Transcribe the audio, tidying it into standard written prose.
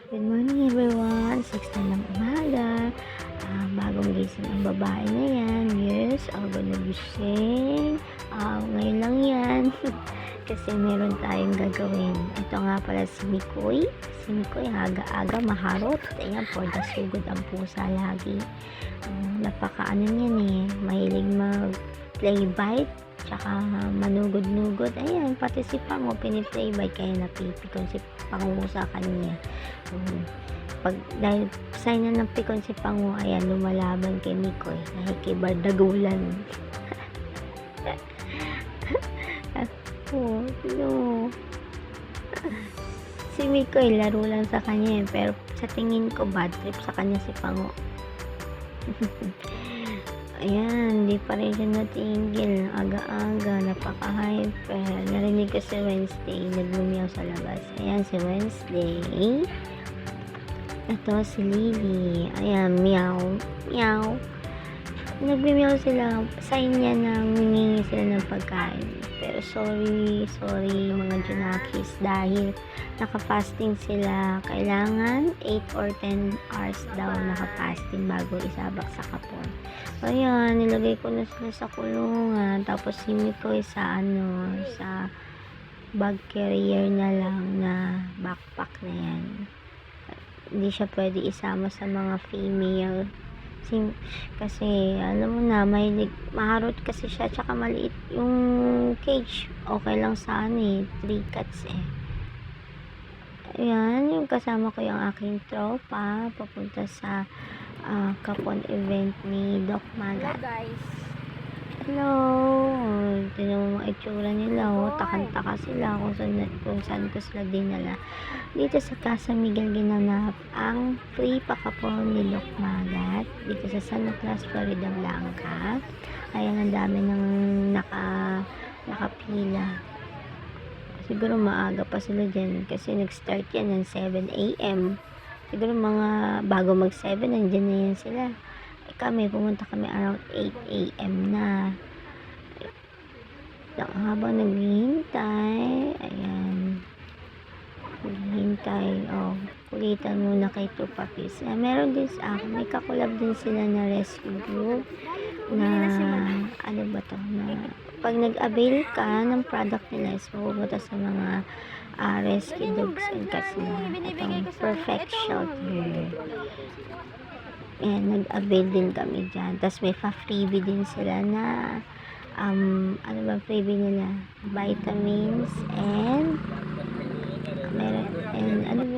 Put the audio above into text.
Good morning everyone, 6 na ng umaga. Bagong gising ang babae na yan. Yes, aga na gising. Ngayon lang yan. Kasi meron tayong gagawin. Ito nga pala si Mikoy. Si Mikoy aga-aga maharot. Ayan, for the sugod ang pusa lagi. Napakaano yan eh. Mahilig mag-play bite. Tsaka manugod-nugod. Ayan, pati si Pango piniplay bite kaya napipikon si Pango sa kanya. Dahil sign na ng pikon si Pango, ayan, lumalaban kay Mikoy. Nakikibardagulan. No. Si Mikoy, laro lang sa kanya eh. Pero sa tingin ko, bad trip sa kanya si Pango. Ayan, di pa rin siya natingil. Aga-aga, napaka-hyper. Narinig ko si Wednesday, naglumiyaw sa labas. Ayan, si Wednesday. Ito, si Lily. Ayan, meow. Meow. Nagmeow sila. Sign niya na humingi sila ng pagkain. Pero sorry mga junakis. Dahil nakapasting sila. Kailangan 8 or 10 hours daw nakapasting bago isabak sa kapon. So, ayan, nilagay ko na sila sa kulungan. Tapos si Mikoy sa sa bag carrier na lang na backpack na yan. Hindi siya pwede isama sa mga female. Kasi alam mo na, maharot kasi siya, tsaka maliit yung cage. Okay lang sa 3 cats eh. Ayan, yung kasama ko yung aking tropa papunta sa kapon event ni Doc Magat. Hello guys. Hello. Tignan mo mga itsura nila. Takang-taka sila kung saan ko sila dinala. Dito sa Casa Miguel ginanap ang free pakapon ni Doc Magat. Dito sa San Nicolas, Florida Blanca. Ayan, ang dami ng nakapila. Siguro maaga pa sila dyan kasi nag-start yan ng 7 a.m. Siguro mga bago mag-7, nandyan na yan sila. Kami, pumunta kami around 8 a.m. na. Habang naghihintay, ayan. Naghihintay, kulitan muna kay Two Puppies. Meron din may kakulab din sila na rescue group na, ano ba to, na pag nag-avail ka ng product nila, is mapupunta sa mga rescue dogs and cats na itong Perfect Shelter. And nag-avail din kami dyan. Tapos may freebie din sila na ano ba freebie nila? Vitamins and ano ba